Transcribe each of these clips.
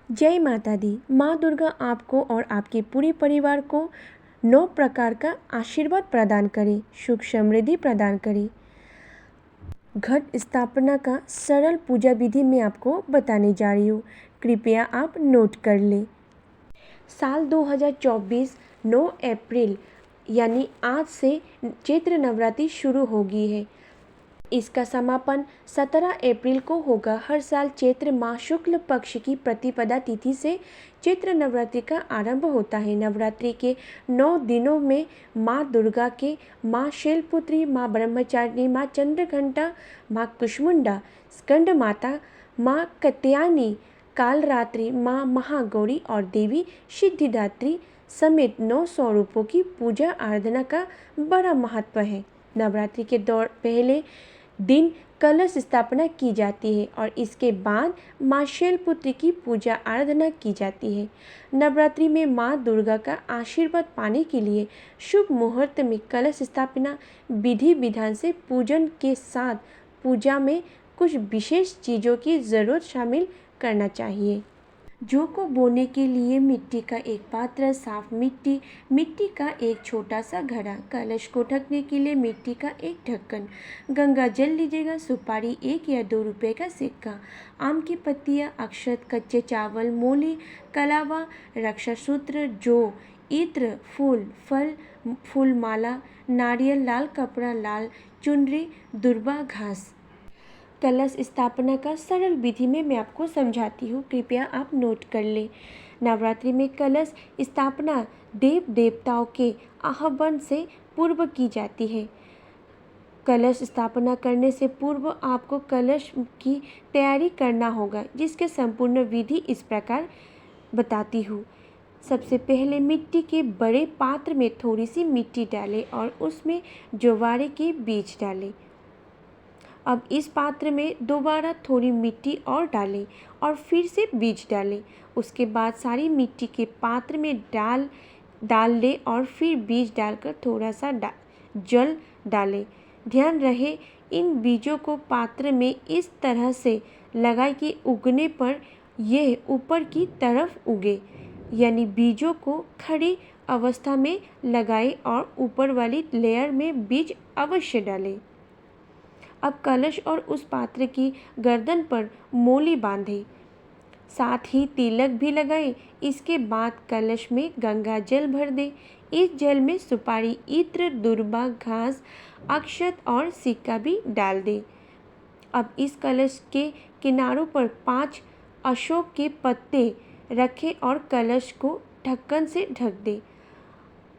जय माता दी। माँ दुर्गा आपको और आपके पूरे परिवार को 9 प्रकार का आशीर्वाद प्रदान करे, सुख समृद्धि प्रदान करे। घट स्थापना का सरल पूजा विधि मैं आपको बताने जा रही हूँ, कृपया आप नोट कर लें। साल 2024 9 अप्रैल यानी आज से चैत्र नवरात्रि शुरू होगी है। इसका समापन 17 अप्रैल को होगा। हर साल चैत्र माह शुक्ल पक्ष की प्रतिपदा तिथि से चैत्र नवरात्रि का आरंभ होता है। नवरात्रि के 9 दिनों में माँ दुर्गा के माँ शैलपुत्री, माँ ब्रह्मचारिणी, माँ चंद्रघंटा, माँ कुष्मुंडा, स्कंद माता, माँ कात्यायनी, कालरात्रि, माँ महागौरी और देवी सिद्धिदात्री समेत 9 स्वरूपों की पूजा आराधना का बड़ा महत्व है। नवरात्रि के दौर पहले दिन कलश स्थापना की जाती है और इसके बाद माँ शैलपुत्री की पूजा आराधना की जाती है। नवरात्रि में माँ दुर्गा का आशीर्वाद पाने के लिए शुभ मुहूर्त में कलश स्थापना विधि विधान से पूजन के साथ पूजा में कुछ विशेष चीज़ों की ज़रूरत शामिल करना चाहिए। जौ को बोने के लिए मिट्टी का एक पात्र, साफ मिट्टी, मिट्टी का एक छोटा सा घड़ा, कलश को ढकने के लिए मिट्टी का एक ढक्कन, गंगा जल लीजिएगा, सुपारी 1 या 2 रुपए का सिक्का, आम की पत्तियाँ, अक्षत, कच्चे चावल, मूली, कलावा, रक्षा सूत्र, जौ, इत्र, फूल, फल, फूल माला, नारियल, लाल कपड़ा, लाल चुनरी, दुर्वा घास। कलश स्थापना का सरल विधि में मैं आपको समझाती हूँ, कृपया आप नोट कर लें। नवरात्रि में कलश स्थापना देव देवताओं के आह्वान से पूर्व की जाती है। कलश स्थापना करने से पूर्व आपको कलश की तैयारी करना होगा, जिसके संपूर्ण विधि इस प्रकार बताती हूँ। सबसे पहले मिट्टी के बड़े पात्र में थोड़ी सी मिट्टी डालें और उसमें ज्वारे के बीज डालें। अब इस पात्र में दोबारा थोड़ी मिट्टी और डालें और फिर से बीज डालें। उसके बाद सारी मिट्टी के पात्र में डाल लें और फिर बीज डालकर थोड़ा सा जल डालें। ध्यान रहे इन बीजों को पात्र में इस तरह से लगाएं कि उगने पर यह ऊपर की तरफ उगे, यानी बीजों को खड़ी अवस्था में लगाएं और ऊपर वाली लेयर में बीज अवश्य डालें। अब कलश और उस पात्र की गर्दन पर मोली बांधें, साथ ही तिलक भी लगाएं। इसके बाद कलश में गंगा जल भर दें। इस जल में सुपारी, इत्र, दुर्वा घास, अक्षत और सिक्का भी डाल दें। अब इस कलश के किनारों पर 5 अशोक के पत्ते रखें और कलश को ढक्कन से ढक दें।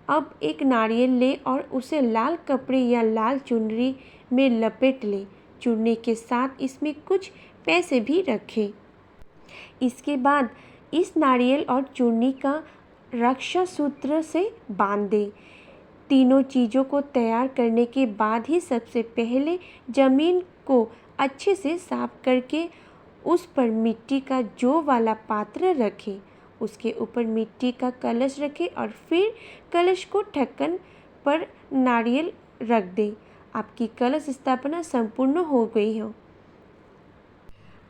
अब एक नारियल लें और उसे लाल कपड़े या लाल चुनरी में लपेट लें। चूरने के साथ इसमें कुछ पैसे भी रखें। इसके बाद इस नारियल और चूरनी का रक्षा सूत्र से बांध दें। तीनों चीज़ों को तैयार करने के बाद ही सबसे पहले ज़मीन को अच्छे से साफ करके उस पर मिट्टी का जौ वाला पात्र रखें। उसके ऊपर मिट्टी का कलश रखें और फिर कलश को ढक्कन पर नारियल रख दें। आपकी कलश स्थापना संपूर्ण हो गई हो।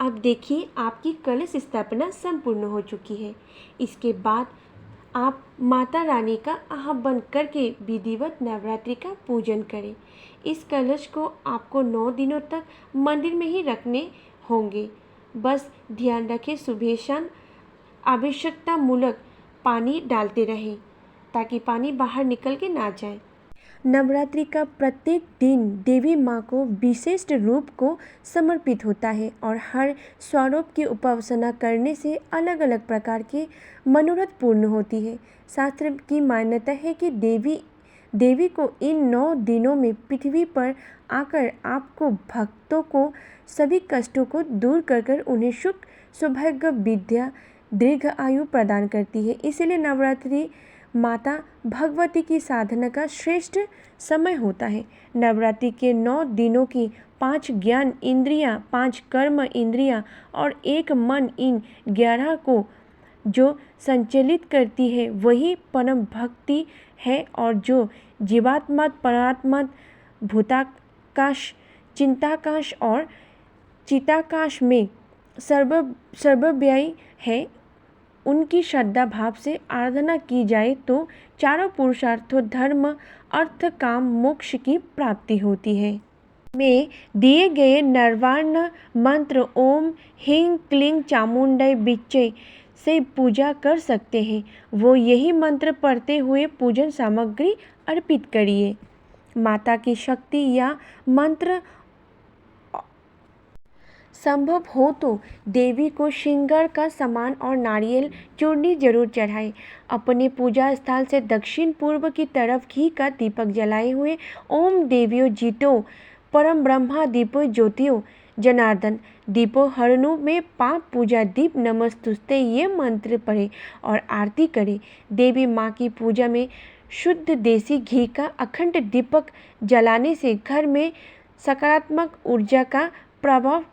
अब देखिए आपकी कलश स्थापना संपूर्ण हो चुकी है। इसके बाद आप माता रानी का आह्वान करके विधिवत नवरात्रि का पूजन करें। इस कलश को आपको 9 दिनों तक मंदिर में ही रखने होंगे। बस ध्यान रखें सुबह शाम आवश्यकता मूलक पानी डालते रहें ताकि पानी बाहर निकल के ना जाए। नवरात्रि का प्रत्येक दिन देवी माँ को विशिष्ट रूप को समर्पित होता है और हर स्वरूप की उपासना करने से अलग अलग प्रकार के मनोरथ पूर्ण होती है। शास्त्र की मान्यता है कि देवी को इन 9 दिनों में पृथ्वी पर आकर आपको भक्तों को सभी कष्टों को दूर कर उन्हें सुख, सौभाग्य, विद्या, दीर्घ आयु प्रदान करती है। इसलिए नवरात्रि माता भगवती की साधना का श्रेष्ठ समय होता है। नवरात्रि के 9 दिनों की 5 ज्ञान इंद्रियां, 5 कर्म इंद्रियां और 1 मन, इन 11 को जो संचालित करती है वही परम भक्ति है और जो जीवात्मा, परात्मा, भूताकाश, चिंताकाश और चिताकाश में सर्वव्यापी है उनकी श्रद्धा भाव से आराधना की जाए तो चारों पुरुषार्थों धर्म, अर्थ, काम, मोक्ष की प्राप्ति होती है। में दिए गए नवार्ण मंत्र ओम ह्रीं क्लीं चामुंडाय विच्चे से पूजा कर सकते हैं। वो यही मंत्र पढ़ते हुए पूजन सामग्री अर्पित करिए। माता की शक्ति या मंत्र संभव हो तो देवी को श्रृंगार का सामान और नारियल चूर्णी जरूर चढ़ाएं। अपने पूजा स्थल से दक्षिण पूर्व की तरफ घी का दीपक जलाए हुए ओम देवियो जीतो परम ब्रह्मा दीपो ज्योतियो जनार्दन दीपो हरणु में 5 पूजा दीप नमस्तुस्ते ये मंत्र पढ़े और आरती करें। देवी माँ की पूजा में शुद्ध देसी घी का अखंड दीपक जलाने से घर में सकारात्मक ऊर्जा का प्रभाव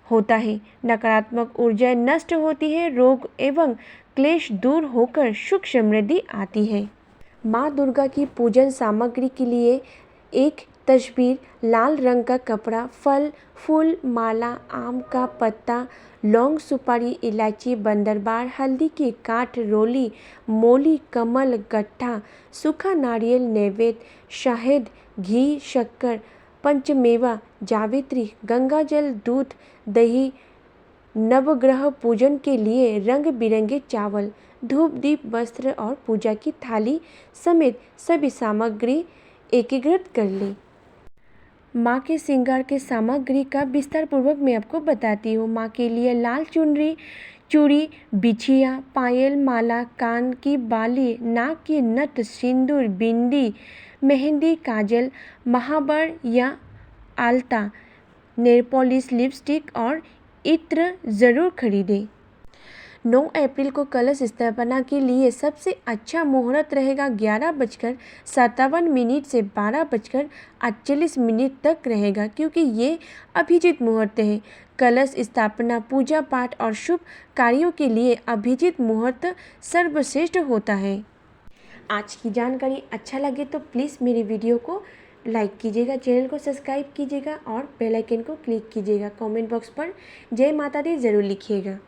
होता है, नकारात्मक ऊर्जा नष्ट होती है, रोग एवं क्लेश दूर होकर सुख समृद्धि आती है। माँ दुर्गा की पूजन सामग्री के लिए एक तस्वीर, लाल रंग का कपड़ा, फल, फूल, माला, आम का पत्ता, लौंग, सुपारी, इलायची, बंदरबार, हल्दी की काठ, रोली, मोली, कमल, गट्ठा, सूखा नारियल, नैवेद्य, शहद, घी, शक्कर, पंचमेवा, जावित्री, गंगाजल, दूध, दही, नवग्रह पूजन के लिए रंग बिरंगे चावल, धूप, दीप, वस्त्र और पूजा की थाली समेत सभी सामग्री एकीकृत कर लें। माँ के श्रृंगार के सामग्री का विस्तार पूर्वक मैं आपको बताती हूँ। माँ के लिए लाल चुनरी, चूड़ी, बिछिया, पायल, माला, कान की बाली, नाक की नथ, सिंदूर, बिंदी, मेहंदी, काजल, महावर या आलता, नेल पॉलिश, लिपस्टिक और इत्र जरूर खरीदें। 9 अप्रैल को कलश स्थापना के लिए सबसे अच्छा मुहूर्त रहेगा 11:57 से 12:48 तक रहेगा, क्योंकि ये अभिजीत मुहूर्त है। कलश स्थापना, पूजा पाठ और शुभ कार्यों के लिए अभिजीत मुहूर्त सर्वश्रेष्ठ होता है। आज की जानकारी अच्छा लगे तो प्लीज़ मेरी वीडियो को लाइक कीजिएगा, चैनल को सब्सक्राइब कीजिएगा और बेल आइकन को क्लिक कीजिएगा। कमेंट बॉक्स पर जय माता दी ज़रूर लिखिएगा।